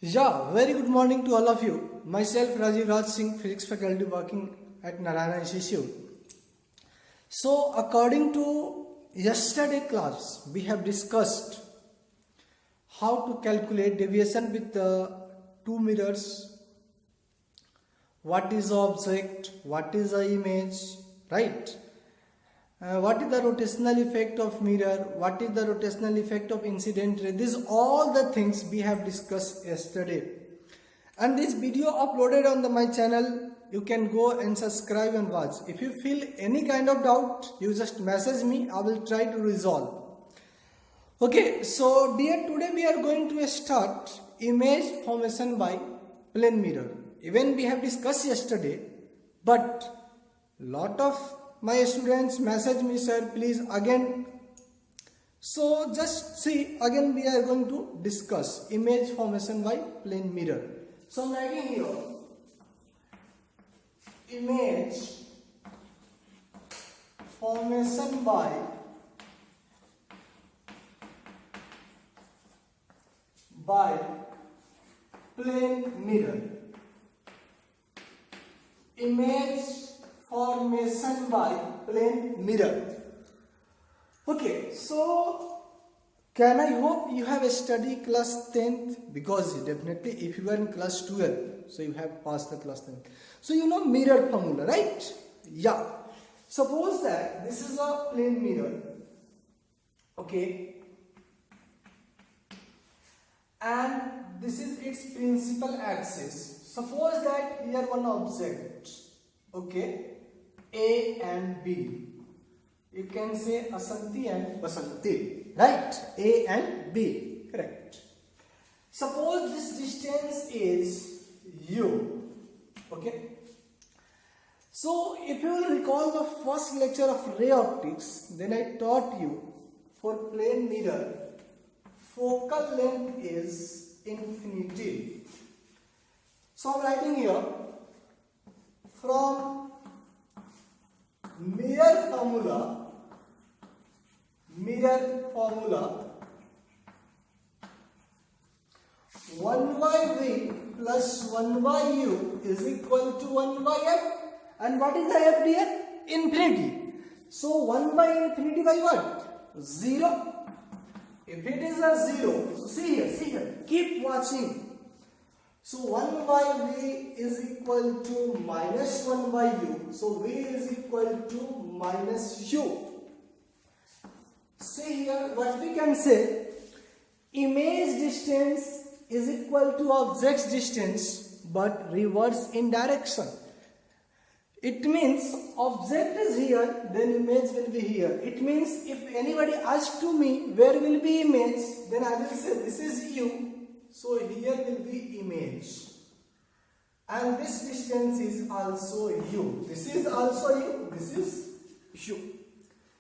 Yeah, very good morning to all of you. Myself Rajiv Raj Singh, physics faculty working at Narayana Institute. So, according to yesterday class, we have discussed how to calculate deviation with the two mirrors. What is the object? What is the image? Right? What is the rotational effect of mirror? What is the rotational effect of incident ray? These all the things we have discussed yesterday. And this video uploaded on my channel, you can go and subscribe and watch. If you feel any kind of doubt, you just message me. I will try to resolve. Okay, so dear, today we are going to start image formation by plane mirror. Even we have discussed yesterday, but lot of my students message me, sir, please again. So just see, again we are going to discuss image formation by plane mirror. So I'm writing here image formation by plane mirror. Image formation by plane mirror. Okay, so can I hope you have studied class 10th, because definitely if you are in class 12, so you have passed the class 10th. So you know mirror formula, right? Yeah. Suppose that this is a plane mirror. Okay. And this is its principal axis. Suppose that here one object. Okay. A and B. You can say Asanti and Basanti. Right? A and B. Correct. Suppose this distance is U. Okay. So if you will recall the first lecture of ray optics, then I taught you for plane mirror, focal length is infinity. So I am writing here from mirror formula 1 by V plus 1 by U is equal to 1 by F. And what is the F here? Infinity. So 1 by infinity by what? 0. If it is a 0, so see here, keep watching. So 1 by V is equal to minus 1 by U. So V is equal to minus U. See here, what we can say, image distance is equal to object's distance, but reverse in direction. It means object is here, then image will be here. It means if anybody asks to me where will be image, then I will say this is U. So here will be image. And this distance is also U. This is also U. This is U.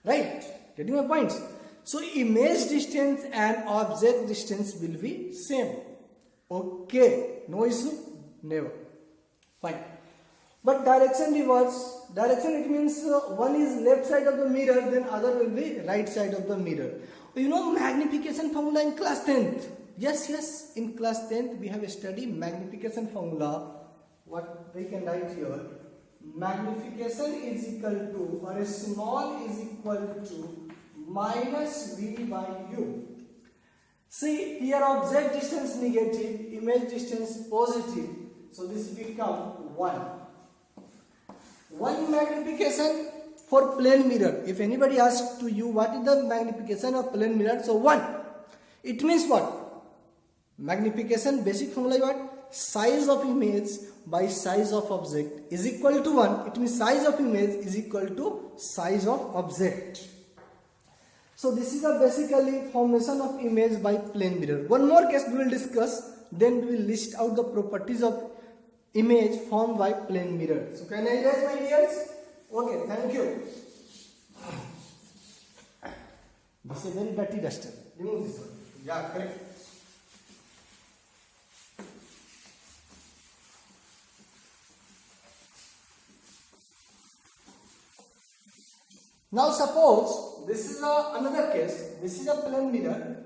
Right? Getting my points? So image distance and object distance will be same. Okay. No issue? Never. Fine. But direction reverse. Direction, it means one is left side of the mirror, then other will be right side of the mirror. You know magnification formula in class 10th. Yes, in class 10th we have studied magnification formula. What we can write here, magnification is equal to, or a small is equal to minus V by U. See here, object distance negative, image distance positive. So this become 1. 1 magnification for plane mirror. If anybody asks to you what is the magnification of plane mirror, so 1. It means what? Magnification basic formula is what? Size of image by size of object is equal to 1. It means size of image is equal to size of object. So this is a basically formation of image by plane mirror. One more case we will discuss, then we will list out the properties of image formed by plane mirror. So can I erase, my dears? Okay, thank you. This is a very dirty duster. Remove this one. Yeah, correct. Now suppose this is another case. This is a plane mirror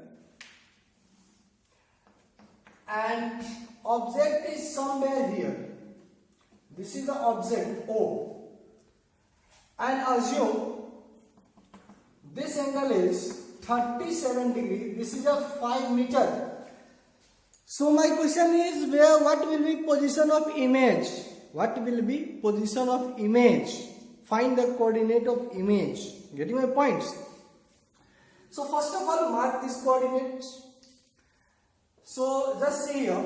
and object is somewhere here. This is the object O, and assume this angle is 37 degrees. This is a 5 meter. So my question is, what will be position of image? What will be position of image? Find the coordinate of image. Getting my points? So first of all, mark this coordinate. So just see here.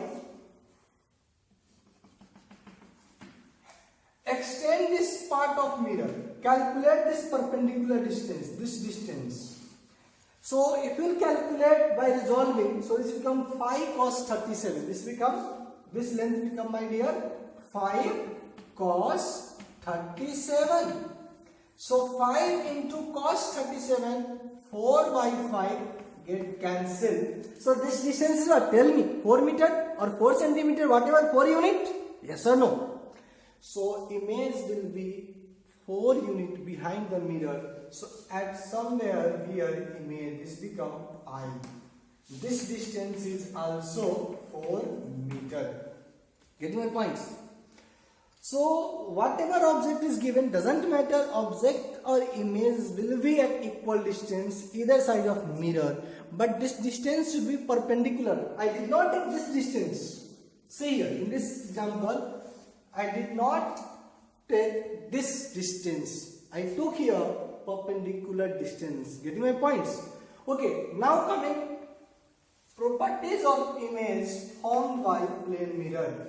Extend this part of mirror. Calculate this perpendicular distance, this distance. So if you calculate by resolving, so this becomes 5 cos 37. This length become, my dear, 5 cos 37. So 5 into cos 37, 4 by 5 get cancelled. So this distance is what? Tell me, 4 meter or 4 centimeter, whatever, 4 unit? Yes or no? So image will be 4 unit behind the mirror. So at somewhere here image is become I. This distance is also 4 meter. Getting my points? So whatever object is given, doesn't matter, object or image will be at equal distance either side of mirror, but this distance should be perpendicular. I did not take this distance. See here in this example, I did not take this distance. I took here perpendicular distance. Getting my points? Okay, now coming properties of image formed by plane mirror.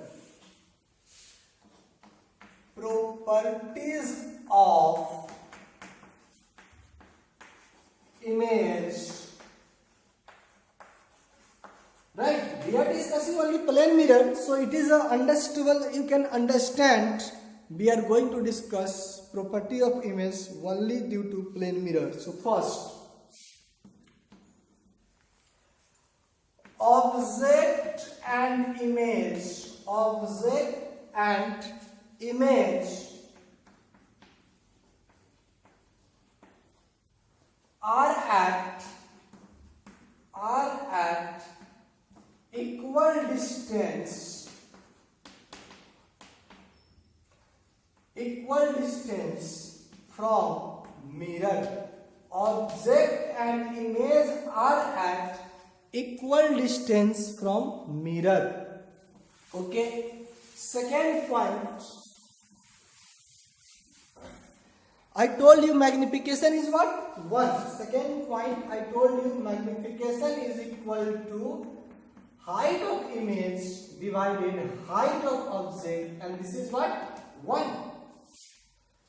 Properties of image. Right, we are discussing only plane mirror, so it is understandable, you can understand. We are going to discuss property of image only due to plane mirror. So first, object and image. Object and image are at equal distance from mirror. Object and image are at equal distance from mirror. Okay. Second point, I told you magnification is what? 1. Second point, I told you magnification is equal to height of image divided height of object, and this is what? 1.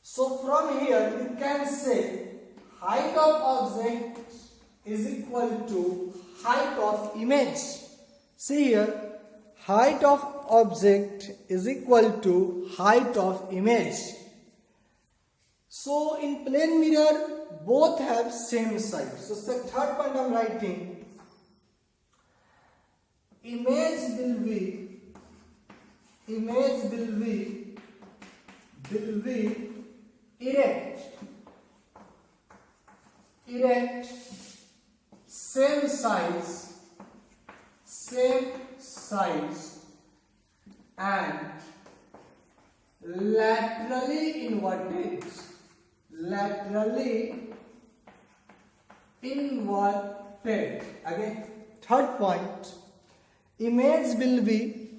So from here you can say height of object is equal to height of image. See here, height of object is equal to height of image. So in plane mirror both have same side. So third point I am writing, image will be erect, same size and laterally inverted. Again, third point, image will be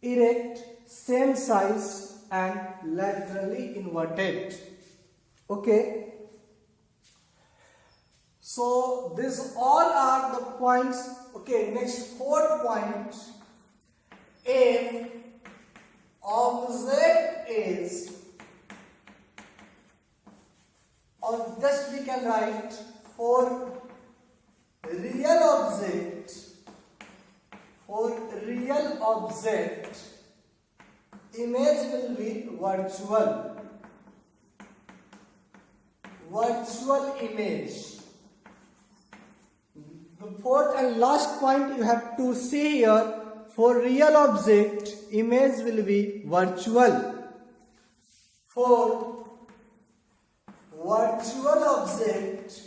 erect, same size and laterally inverted. Okay. So these all are the points. Okay, next fourth point. If object is, or just we can write, for real object, image will be virtual image. The fourth and last point you have to see here, for real object, image will be virtual. For virtual object,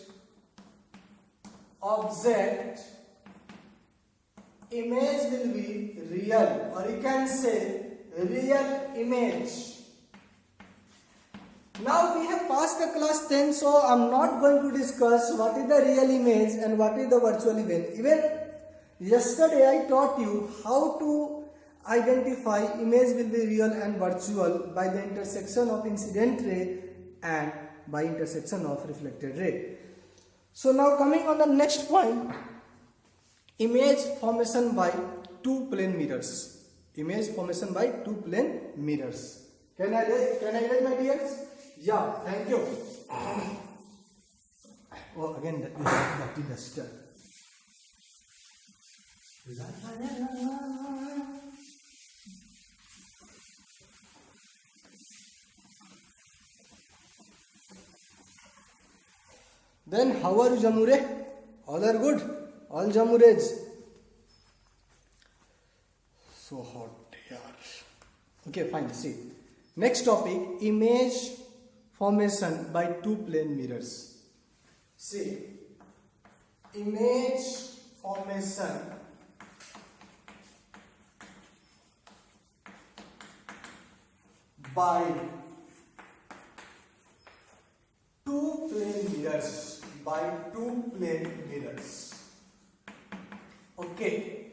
object image will be real, or you can say real image. Now we have passed the class 10, so I'm not going to discuss what is the real image and what is the virtual image. Even yesterday I taught you how to identify image will be real and virtual by the intersection of incident ray and by intersection of reflected ray. So now coming on the next point, image formation by two plane mirrors. Image formation by two plane mirrors. Can I read, my dears? Yeah, thank you. Oh, again that dirty duster. Then how are you, Jamure? All are good? All Jamures? So hot here. Okay, fine. See. Next topic, image formation by two plane mirrors. See. Image formation by two plane mirrors. By two plane mirrors. Okay.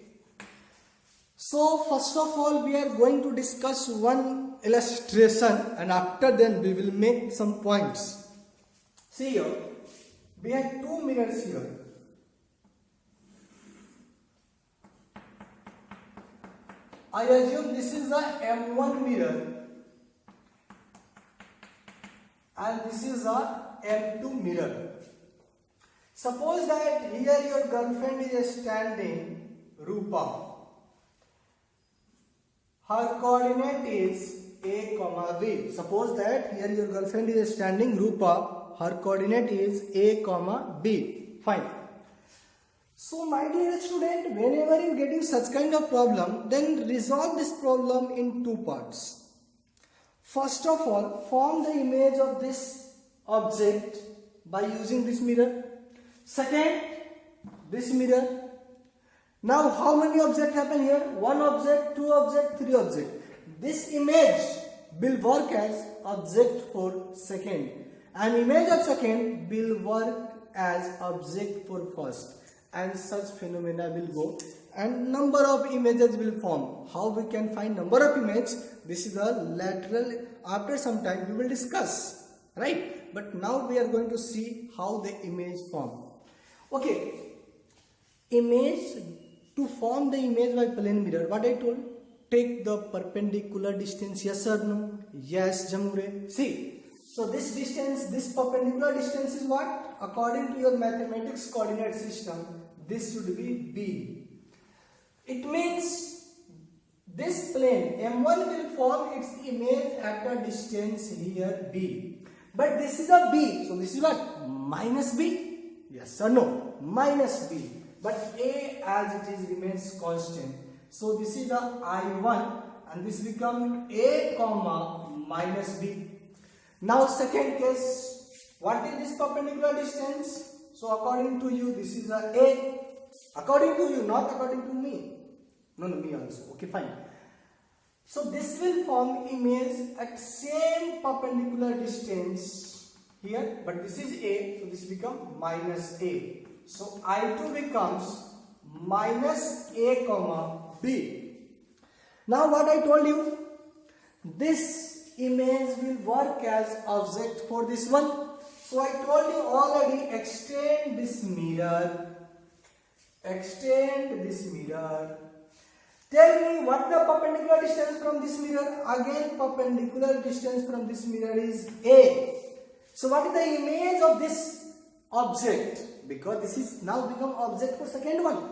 So first of all we are going to discuss one illustration, and after then we will make some points. See here, we have two mirrors here. I assume this is a M1 mirror and this is a M2 mirror. Suppose that here your girlfriend is standing, Rupa. Her coordinate is A, B. Suppose that here your girlfriend is standing, Rupa. Her coordinate is A, B. Fine. So my dear student, whenever you get such kind of problem, then resolve this problem in two parts. First of all, form the image of this object by using this mirror. Second, this mirror. Now how many objects happen here? One object, two object, three object. This image will work as object for second. An image of second will work as object for first. And such phenomena will go. And number of images will form. How we can find number of images? This is the lateral. After some time we will discuss. Right? But now we are going to see how the image form. Okay, image, to form the image by plane mirror, what I told, take the perpendicular distance, yes or no? Yes, Jamure. See, so this distance, this perpendicular distance is what? According to your mathematics coordinate system, this should be B. It means this plane M1 will form its image at a distance here B. But this is a B, so this is what? Minus B. Yes or no? Minus B. But A as it is remains constant. So this is the I1 and this becomes A, minus B. Now second case, what is this perpendicular distance? So according to you, this is A. According to you, not according to me. No, me also. Okay, fine. So this will form image at same perpendicular distance here, but this is A, so this becomes minus A. So I2 becomes minus A, B. Now what I told you, this image will work as object for this one. So I told you already, extend this mirror. Extend this mirror. Tell me what the perpendicular distance from this mirror? Again, perpendicular distance from this mirror is A. So what is the image of this object? Because this is now become object for second one.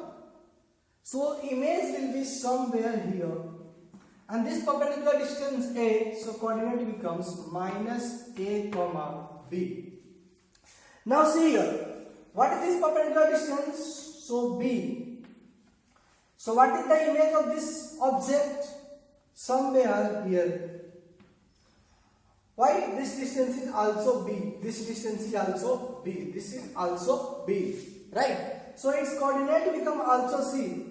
So image will be somewhere here. And this perpendicular distance A, so coordinate becomes minus A, B. Now see here, what is this perpendicular distance? So B. So what is the image of this object? Somewhere here. Why? This distance is also B. This distance is also B. This is also B. Right? So its coordinate become also C.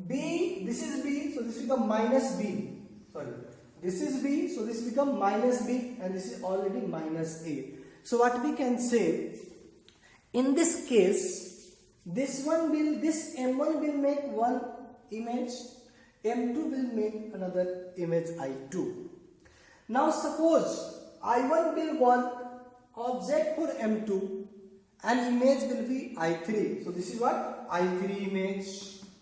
B, this is B, so this become minus B. Sorry, this is B, so this become minus B, and this is already minus A. So what we can say, in this case, this M1 will make one image, M2 will make another image I2. Now suppose I1 will want object for M2 and image will be I3. So this is what? I3 image.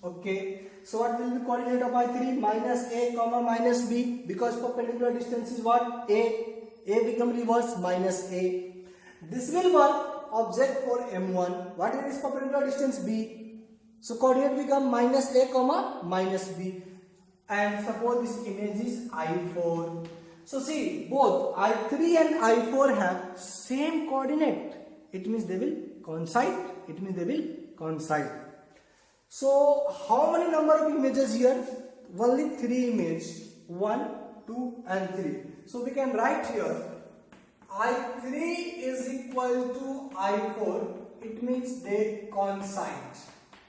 Okay. So what will be coordinate of I3? Minus A comma minus B, because perpendicular distance is what? A. A become reverse minus A. This will work object for M1. What is this perpendicular distance? B. So coordinate become minus A comma minus B. And suppose this image is I4. So see, both I3 and I4 have same coordinate. It means they will coincide. So how many number of images here? Only 3 images. 1, 2 and 3. So we can write here I3 is equal to I4. It means they coincide.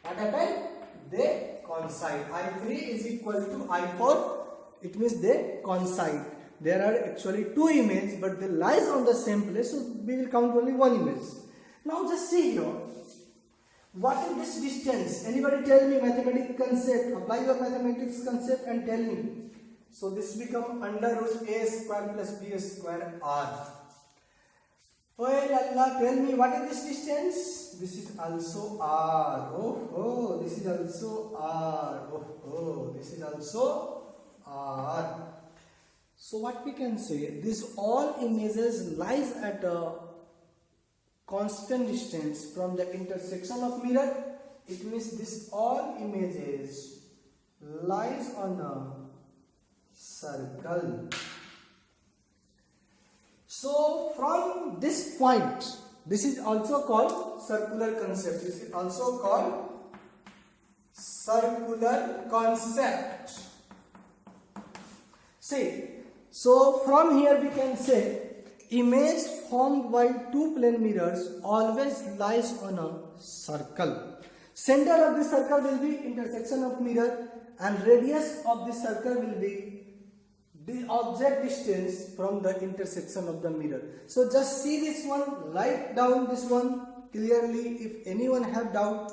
What happened? They coincide. I3 is equal to I4. It means they coincide. There are actually 2 images, but they lies on the same place, so we will count only 1 image. Now just see here. What is this distance? Anybody tell me mathematical concept? Apply your mathematics concept and tell me. So this become under root A square plus B square R. Well, Allah, tell me what is this distance? This is also R. Oh, this is also R. Oh, this is also R. So what we can say, these all images lies at a constant distance from the intersection of mirror. It means this all images lies on a circle. So from this point, this is also called circular concept. This is also called circular concept. See, so from here we can say image formed by 2 plane mirrors always lies on a circle. Center of the circle will be intersection of mirror and radius of the circle will be the object distance from the intersection of the mirror. So just see this one, write down this one clearly. If anyone have doubt,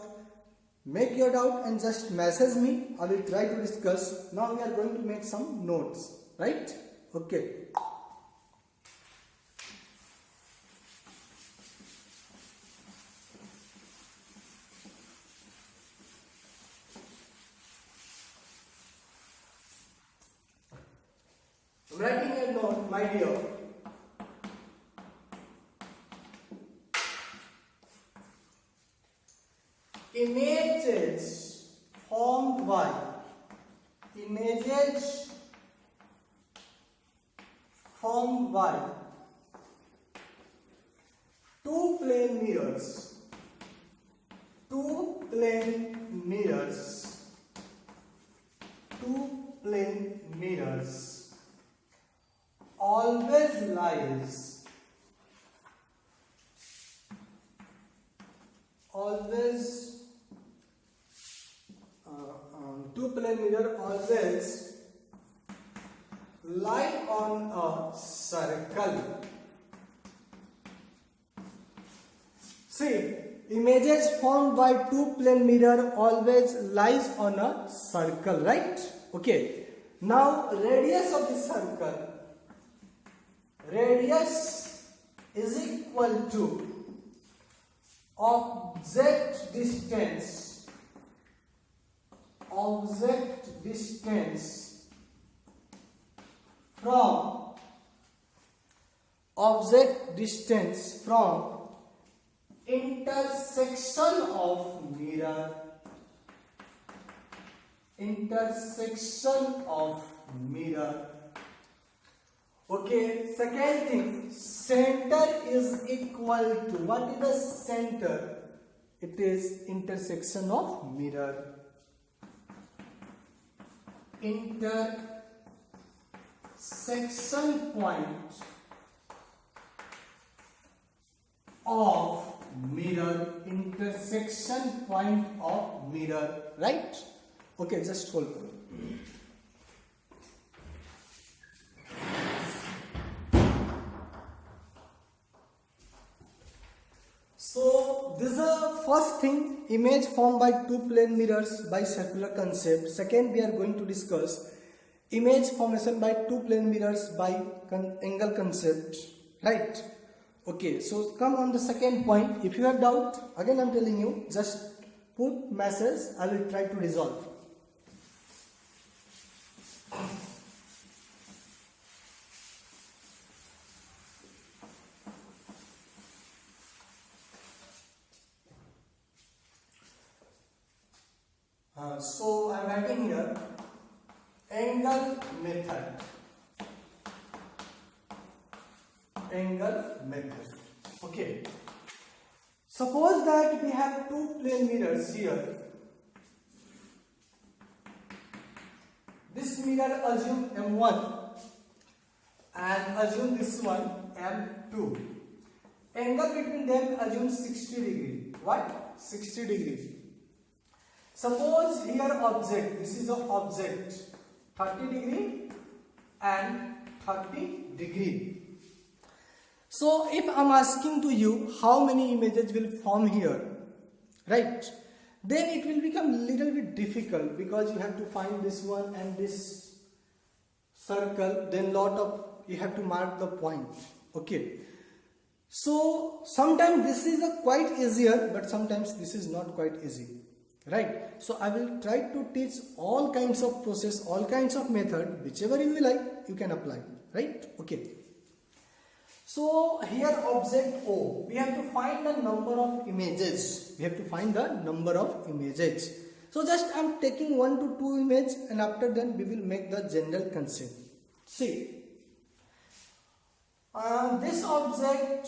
make your doubt and just message me. I will try to discuss. Now we are going to make some notes, right? Okay. I'm writing a note, my dear. Images formed by two plane mirrors always lies two plane mirror always lie on a circle. See, images formed by 2 plane mirror always lies on a circle, right? Okay. Now radius of the circle. Radius is equal to object distance from intersection of mirror. Okay, second thing, center is equal to, what is the center? It is intersection of mirror. Intersection point of mirror. intersection point of mirror, right? Okay, just hold on. So this is the first thing, image formed by two plane mirrors by circular concept. Second, we are going to discuss image formation by two plane mirrors by angle concept, right? Okay, so come on the second point. If you have doubt, again I'm telling you, just put message, I will try to resolve. So I am writing here angle method. Angle method. Okay. Suppose that we have two plane mirrors here. This mirror assume M1 and assume this one M2. Angle between them assume 60 degree. What? 60 degree. Suppose here object, this is an object, 30 degree and 30 degree. So if I am asking to you how many images will form here, right, then it will become little bit difficult because you have to find this one and this circle, then you have to mark the point. Okay. So sometimes this is quite easier, but sometimes this is not quite easy. Right, so I will try to teach all kinds of process, all kinds of method, whichever you like, you can apply, right? Okay. So here object O, we have to find the number of images. We have to find the number of images. So just I am taking 1 to 2 images, and after that we will make the general concept. See, this object,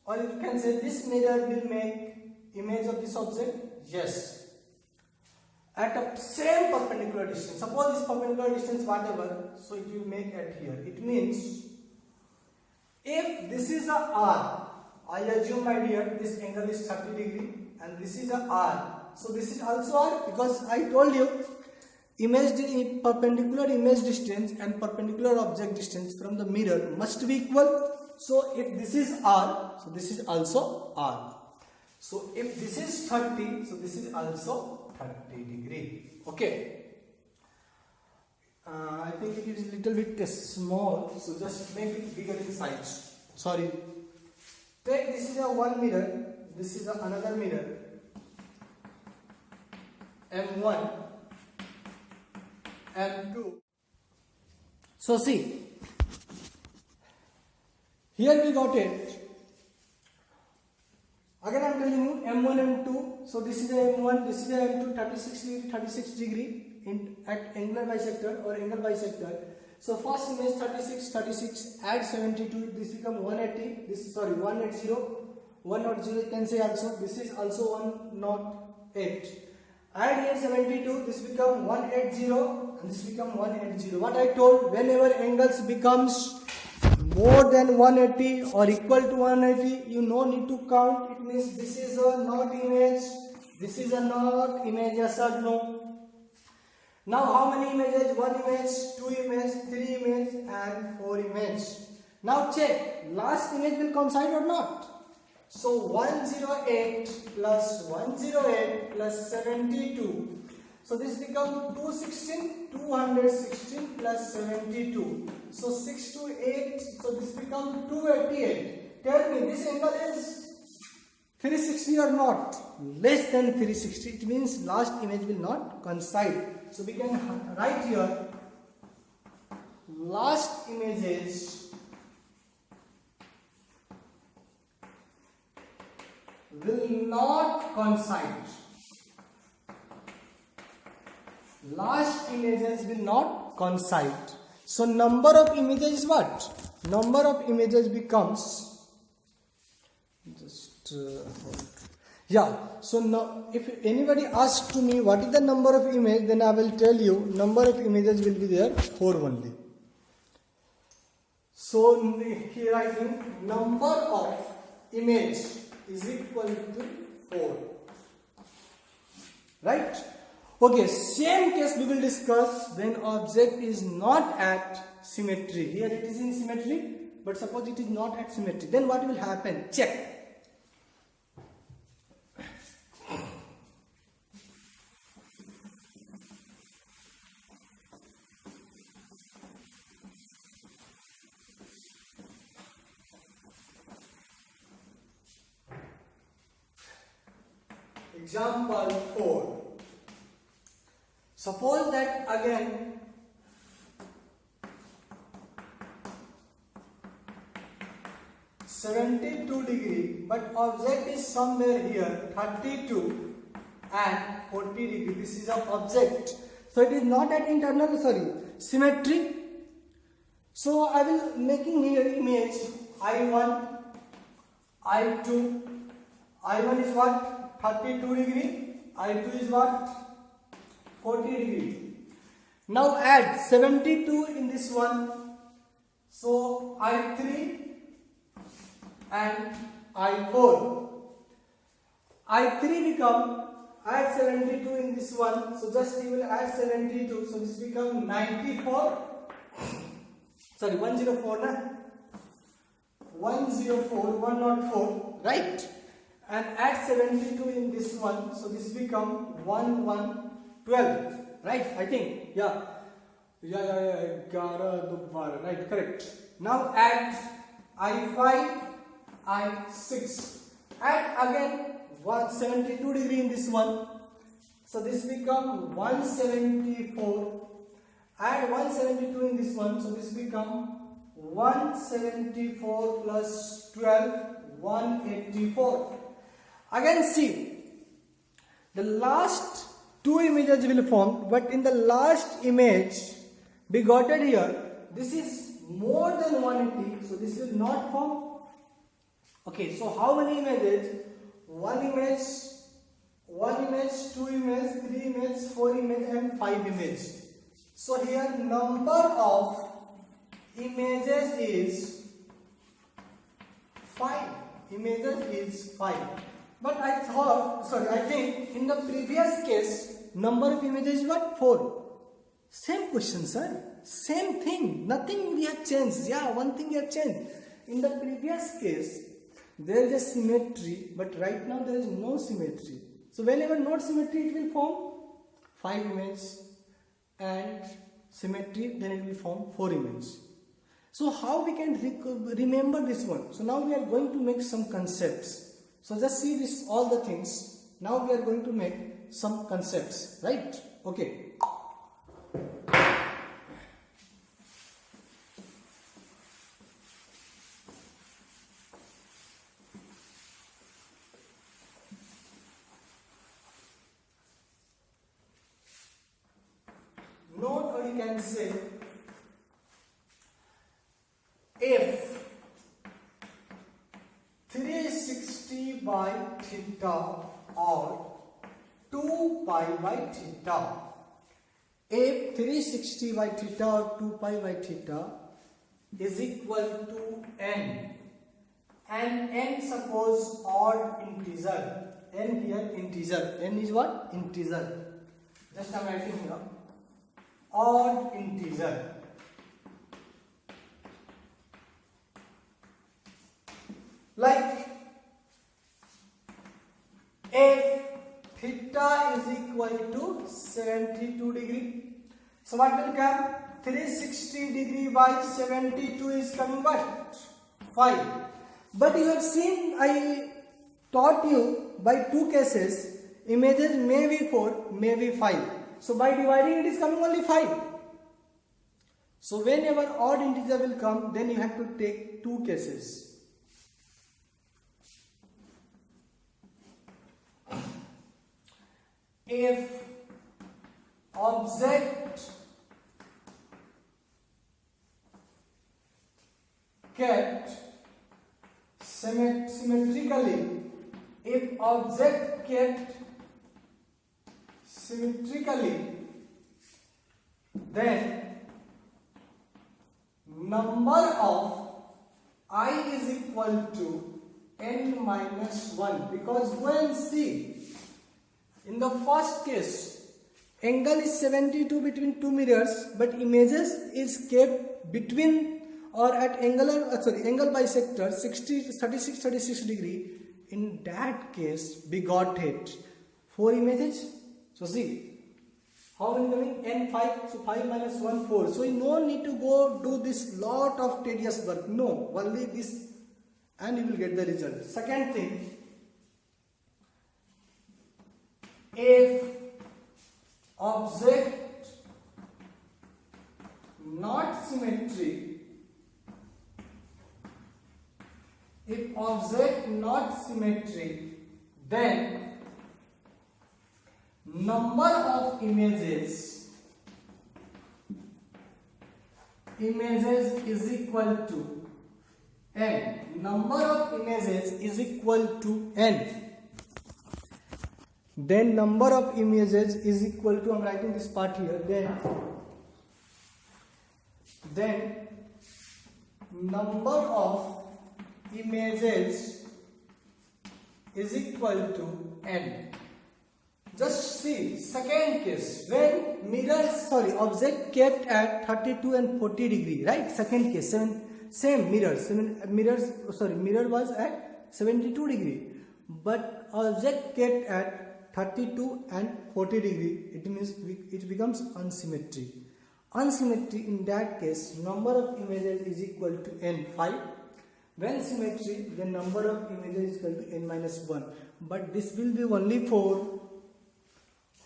or you can say this mirror will make image of this object. Yes. At a same perpendicular distance. Suppose this perpendicular distance whatever, so it will make at here. It means if this is a R, I assume my dear this angle is 30 degree and this is a R. So this is also R because I told you perpendicular image distance and perpendicular object distance from the mirror must be equal. So if this is R, so this is also R. So if this is 30, so this is also 30 degree. Okay. I think it is a little bit small, so just make it bigger in size. Sorry. Take this is a one mirror, this is another mirror. M1, M2. So see, here we got it. Again I am telling you M1, M2. So this is a M1, this is a M2, 36 degree at angular bisector or angle bisector. So first image 36, add 72, this become 180, this sorry 180, 180 you can say also, this is also 108. Add here 72, this become 180 and this become 180. What I told, whenever angles becomes more than 180 or equal to 180, you no need to count. It means this is a not image, this is a not image, yes or no. Now how many images? 1 image, 2 images, 3 images and 4 images. Now check, last image will coincide or not. So 108 plus 108 plus 72. So this becomes 216 plus 72. So 6 to 8, so this becomes 288. Tell me, this angle is 360 or not? Less than 360. It means last image will not coincide. So we can write here, last images will not coincide. Last images will not coincide. So number of images is what? Number of images becomes so now if anybody asks to me what is the number of image, then I will tell you number of images will be there 4 only. So here I think number of image is equal to 4. Right? Okay, same case we will discuss when object is not at symmetry. Here it is in symmetry, but suppose it is not at symmetry. Then what will happen? Check. Example 4. Suppose that again (72°), but object is somewhere here 32 and 40°. This is an object, so it is not at symmetry. So I will making here image I1, I2. I1 is what? 32°. I2 is what? 40°. Now add 72 in this one. So I3 and I4. I3 become, add 72 in this one. So just you will add 72. So this become 94. Sorry, 104 na? 104, 104, right? And add 72 in this one, so this become 1112, right? I think, yeah, right, correct. Now add I5, I6, add again 172° in this one, so this become 174. Add 172 in this one, so this become 174 plus 12, 184. Again see, the last two images will form, but in the last image we got it here, this is more than 180, so this will not form. Okay, so how many images? One image, two images, three images, four images and five images. So here number of images is 5. Images is 5. But I think in the previous case, number of images is what? 4. Same question, sir. Same thing. Nothing we have changed. Yeah, one thing we have changed. In the previous case, there is a symmetry, but right now there is no symmetry. So whenever not symmetry, it will form 5 images, and symmetry, then it will form 4 images. So how we can remember this one? So now we are going to make some concepts. So just see this, all the things. Now we are going to make some concepts, right? Okay. Note, or you can say, if 360 by theta or 2 pi by theta, if 360 by theta or 2 pi by theta is equal to n, and n suppose odd integer, n here integer, n is what? Integer. Just I am writing here, odd integer. Like if theta is equal to 72°, so what will come? 360° by 72 is coming what? 5. But you have seen, I taught you by 2 cases, images may be 4, may be 5. So by dividing it is coming only 5. So whenever odd integer will come, then you have to take 2 cases. If object kept symmetrically, if object kept symmetrically, then number of I is equal to n minus 1, because go and see, in the first case angle is 72 between two mirrors, but images is kept between or at angle bisector 36 degree. In that case we got it 4 images. So see, how many coming? N 5. So 5 minus 1 4. So you no need to go do this lot of tedious work. No, only this and you will get the result. Second thing, if object not symmetry, then number of images is equal to n. Number of images is equal to n. Then number of images is equal to, I am writing this part here, then number of images is equal to n. Just see, second case, when object kept at 32 and 40 degree, right? Second case, mirror was at 72 degree, but object kept at 32 and 40 degree, it means it becomes unsymmetry. Unsymmetry, in that case, number of images is equal to n5. When symmetry, the number of images is equal to n minus 1. But this will be only for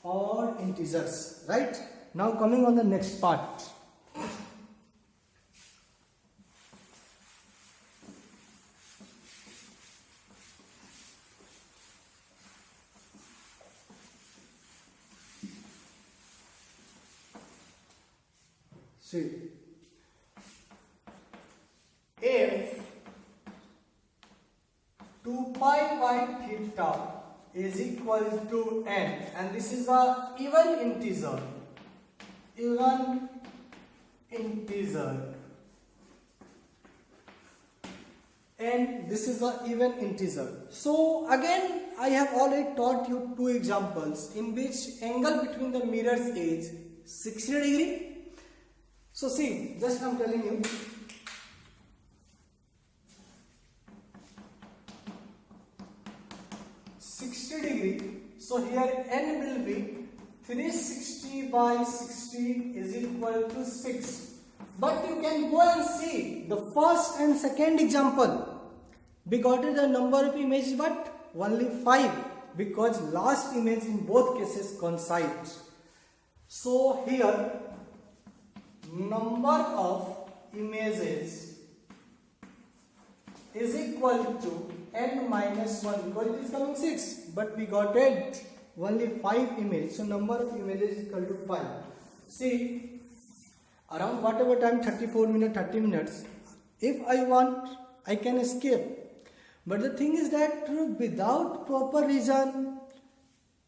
odd integers, right? Now coming on the next part. See, if 2 pi by theta is equal to n, and this is a even integer, and this is a even integer. So again, I have already taught you two examples in which angle between the mirrors is 60 degree. So see, just I am telling you, so here n will be 360 by 60 is equal to 6. But you can go and see the first and second example. We got the number of images, but only 5, because last image in both cases coincides. So here number of images is equal to n minus 1, because it is coming 6, but we got it only 5 images, so number of images is equal to 5. See, around whatever time, 34 minutes, 30 minutes, if I want, I can escape. But the thing is that without proper reason,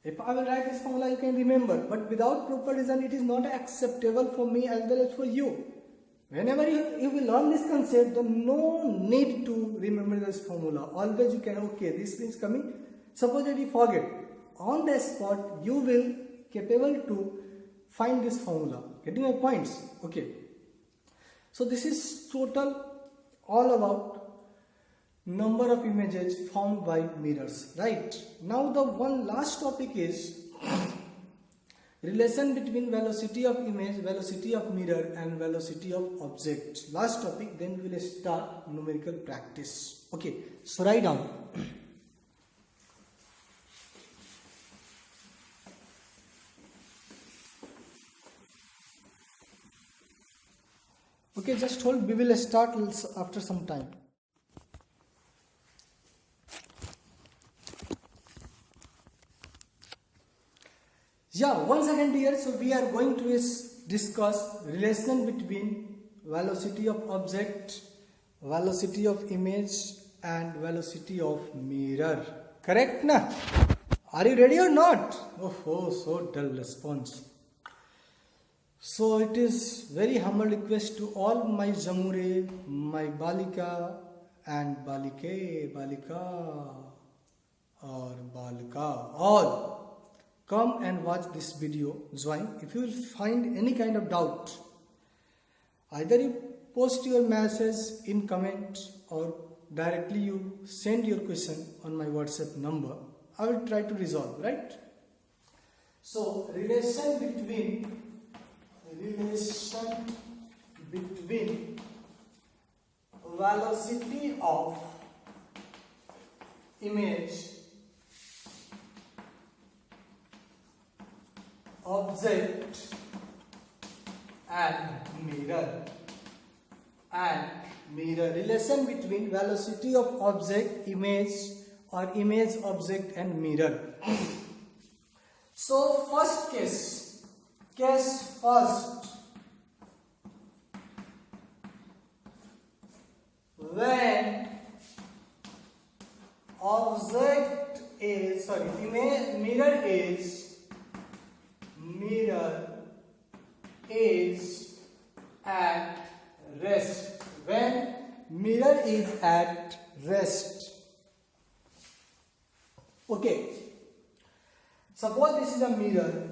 if I will write this formula, you can remember, but without proper reason, it is not acceptable for me as well as for you. Whenever you will learn this concept, then no need to remember this formula. Always you can, okay, this is coming. Suppose that you forget, on the spot you will capable to find this formula. Getting my points? Okay. So this is total all about number of images found by mirrors, right? Now the one last topic is relation between velocity of image, velocity of mirror and velocity of object. Last topic, then we will start numerical practice. Okay, so write down. Okay, just hold, we will start after some time. Yeah, once again dear, so we are going to discuss relation between velocity of object, velocity of image and velocity of mirror. Correct na? Are you ready or not? Oh, so dull response. So it is very humble request to all my Jamure, my Balika and balike, balika or balka, all come and watch this video, join. If you will find any kind of doubt, either you post your message in comment or directly you send your question on my WhatsApp number. I will try to resolve, right? So relation between velocity of image object and mirror relation between velocity of object image or image object and mirror. So first case first, when object is mirror is at rest. When mirror is at rest. Okay. Suppose this is a mirror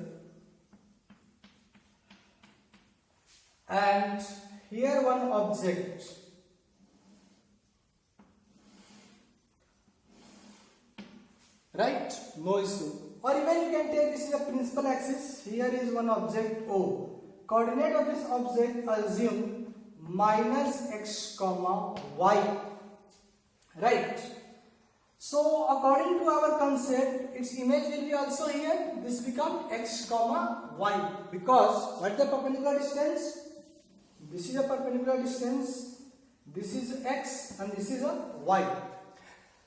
and here one object. Right? No issue. Or even you can take this is a principal axis. Here is one object O. Coordinate of this object assume minus x comma y. Right? So according to our concept, its image will be also here. This become x comma y, because what is the perpendicular distance? This is a perpendicular distance. This is x and this is a y.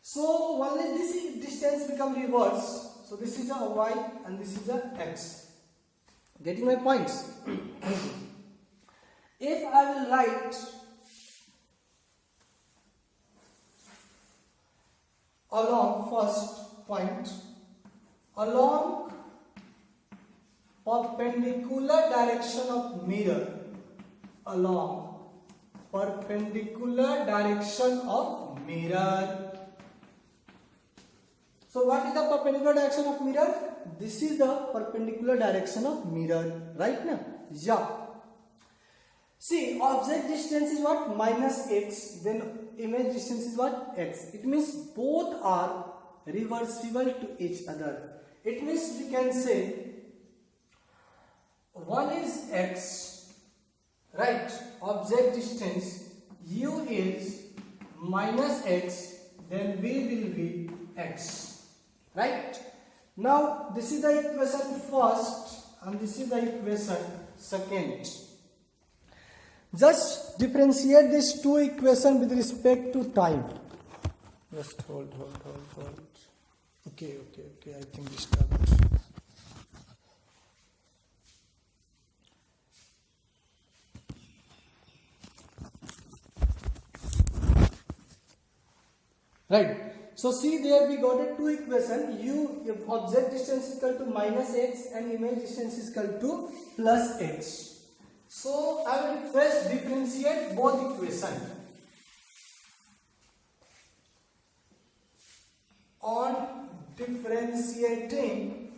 So only this distance become reverse. So this is a y and this is a x. Getting my points? If I will write along first point, along perpendicular direction of mirror, along perpendicular direction of mirror. So what is the perpendicular direction of mirror? This is the perpendicular direction of mirror, right now? Yeah. See, object distance is what? Minus x, then image distance is what? X. It means both are reversible to each other. It means we can say one is x, right? Object distance u is minus x, then v will be x, right? Now this is the equation first and this is the equation second. Just differentiate these two equations with respect to time. Just hold. Okay. I think this comes. Right. So see there we got a two equation. If object distance is equal to minus x and image distance is equal to plus x. So I will first differentiate both equations. On differentiating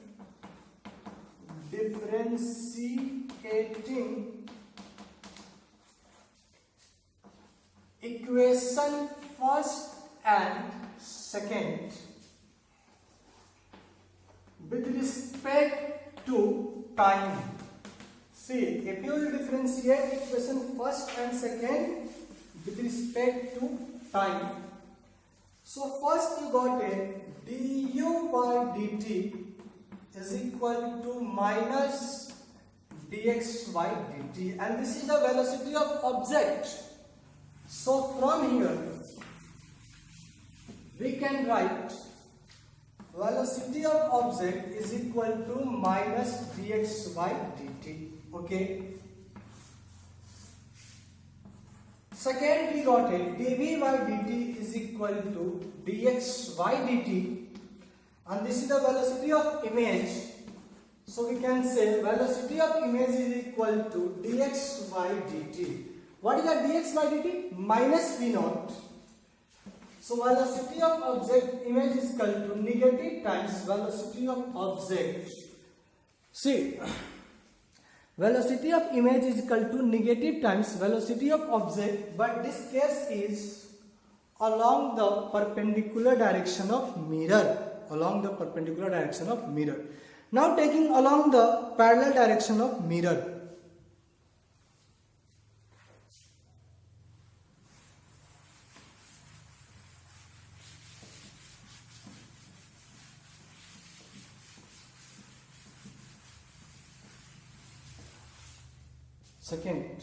equation first and second with respect to time. See, if you will differentiate equation first and second with respect to time. So first you got a du by dt is equal to minus dx by dt, and this is the velocity of object. So from here we can write velocity of object is equal to minus dx by dt. Okay. Second we got a dv by dt is equal to dx by dt, and this is the velocity of image. So we can say velocity of image is equal to dx by dt. What is the dx by dt? Minus v naught. So velocity of object image is equal to negative times velocity of object. See, velocity of image is equal to negative times velocity of object, but this case is along the perpendicular direction of mirror. Along the perpendicular direction of mirror. Now taking along the parallel direction of mirror. Second,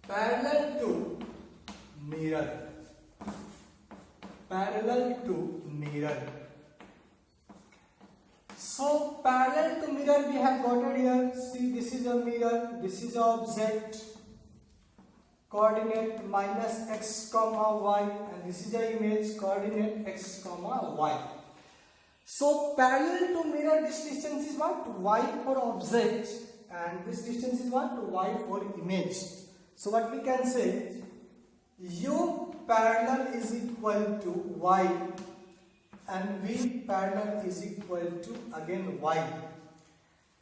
parallel to mirror. Parallel to mirror. So parallel to mirror we have got it here. See, this is a mirror, this is an object, coordinate minus x comma y, and this is the image, coordinate x comma y. So parallel to mirror, this distance is what? Y for object, and this distance is what? Y for image. So what we can say, U parallel is equal to y and V parallel is equal to again y.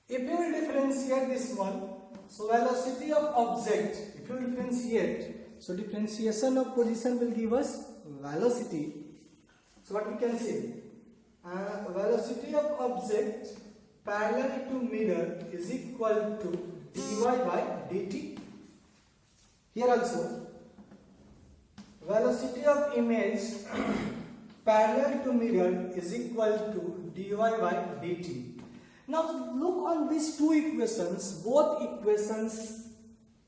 If you will differentiate this one, so velocity of object, if you differentiate, so differentiation of position will give us velocity. So what we can say, velocity of object parallel to mirror is equal to dy by dt. Here also, velocity of image parallel to mirror is equal to dy by dt. Now look on these two equations. Both equations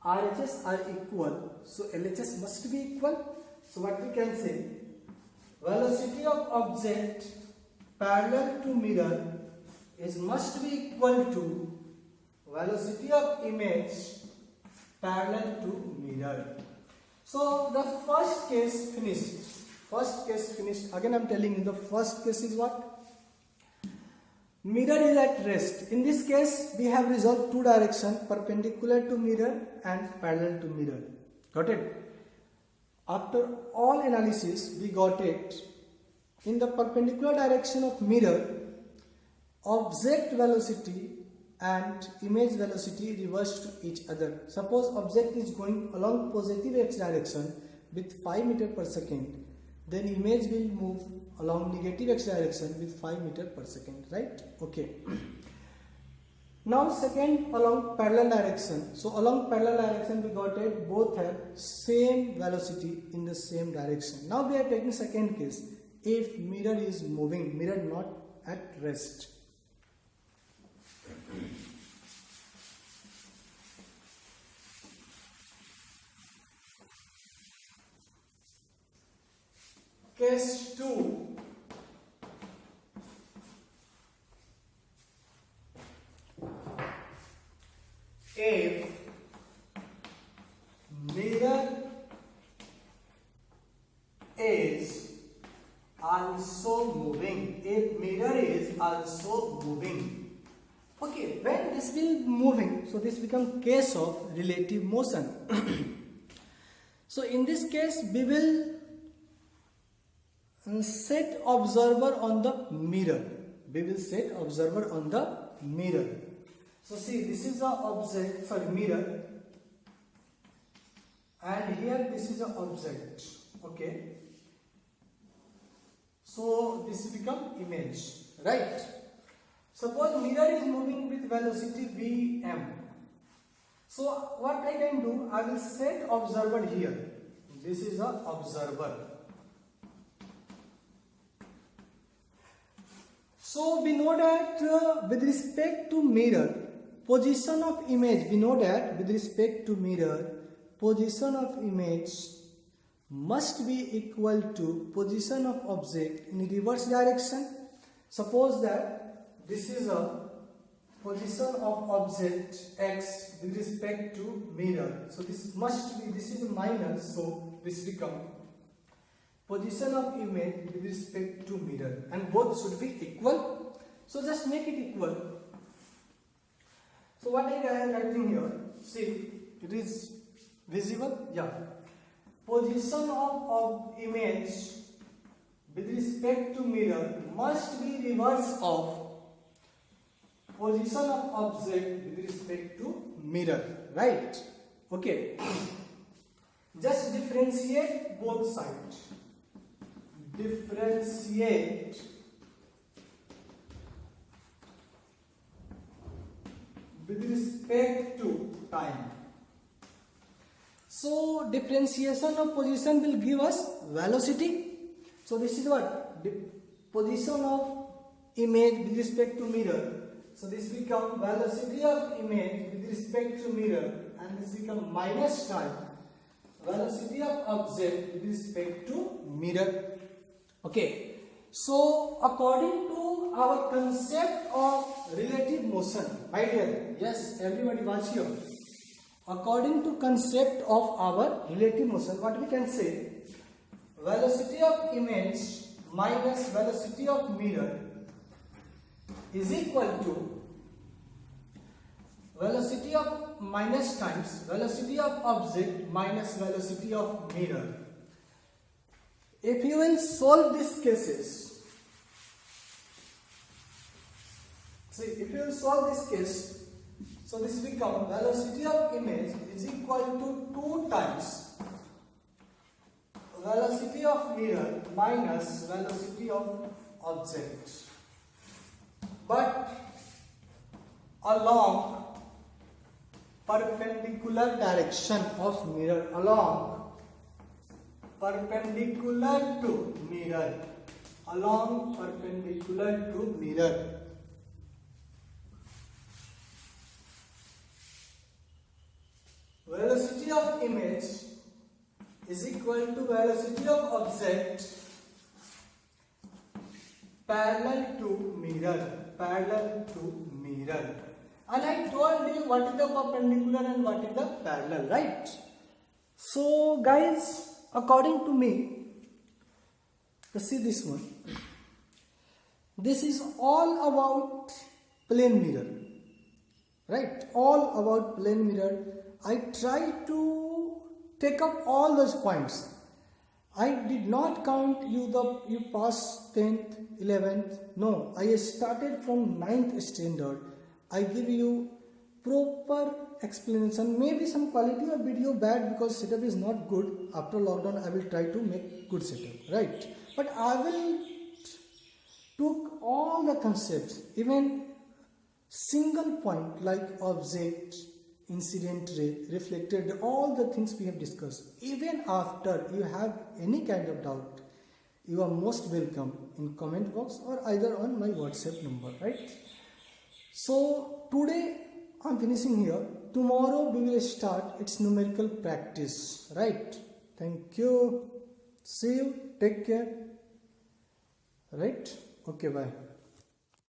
RHS are equal, so LHS must be equal. So what we can say, velocity of object parallel to mirror is must be equal to velocity of image parallel to mirror. So the first case finished. First case finished. Again I am telling you, the first case is what? Mirror is at rest. In this case we have resolved two directions, perpendicular to mirror and parallel to mirror. Got it? After all analysis we got it. In the perpendicular direction of mirror, object velocity and image velocity reverse to each other. Suppose object is going along positive x direction with 5 meters per second, then image will move along negative x direction with 5 meters per second, right? Okay. Now second, along parallel direction. So along parallel direction we got it, both have same velocity in the same direction. Now we are taking second case, if mirror is moving, mirror not at rest. Case 2. If mirror is also moving. If mirror is also moving. Okay, when this will moving, so this becomes case of relative motion. So in this case we will set observer on the mirror. We will set observer on the mirror. So see, this is a object, sorry, mirror, and here this is a object. Okay. So this become image, right? Suppose mirror is moving with velocity Vm. So what I can do, I will set observer here. This is a observer. So we know that with respect to mirror, position of image, we know that with respect to mirror, position of image must be equal to position of object in reverse direction. Suppose that this is a position of object x with respect to mirror. So this must be, this is a minus, so this become position of image with respect to mirror, and both should be equal. So just make it equal. So what I am writing here, see, it is visible, yeah. position of image with respect to mirror must be reverse of position of object with respect to mirror, right? Okay, just differentiate both sides. Differentiate with respect to time. So differentiation of position will give us velocity. So this is what? Position of image with respect to mirror. So this become velocity of image with respect to mirror, and this become minus time velocity of object with respect to mirror. Okay. So according to our concept of relative motion, my dear, yes, everybody watch here. According to concept of our relative motion, what we can say? Velocity of image minus velocity of mirror is equal to velocity of minus times velocity of object minus velocity of mirror. If you will solve these cases, see, if you will solve this case, so this become velocity of image is equal to 2 times velocity of mirror minus velocity of object, but along perpendicular direction of mirror, along perpendicular to mirror, along perpendicular to mirror. Velocity of image is equal to velocity of object parallel to mirror, and I told you what is the perpendicular and what is the parallel, right? So guys, according to me, see this one, this is all about plane mirror, right? All about plane mirror. I try to take up all those points. I did not count you pass 10th, 11th. No, I started from 9th standard. I give you proper explanation. Maybe some quality of video bad because setup is not good. After lockdown, I will try to make good setup, right? But I will took all the concepts, even single point like object, incident ray, reflected, all the things we have discussed. Even after you have any kind of doubt, you are most welcome in comment box or either on my WhatsApp number, right? So today I'm finishing here. Tomorrow we will start its numerical practice, right? Thank you. See you. Take care. Right? Okay, bye.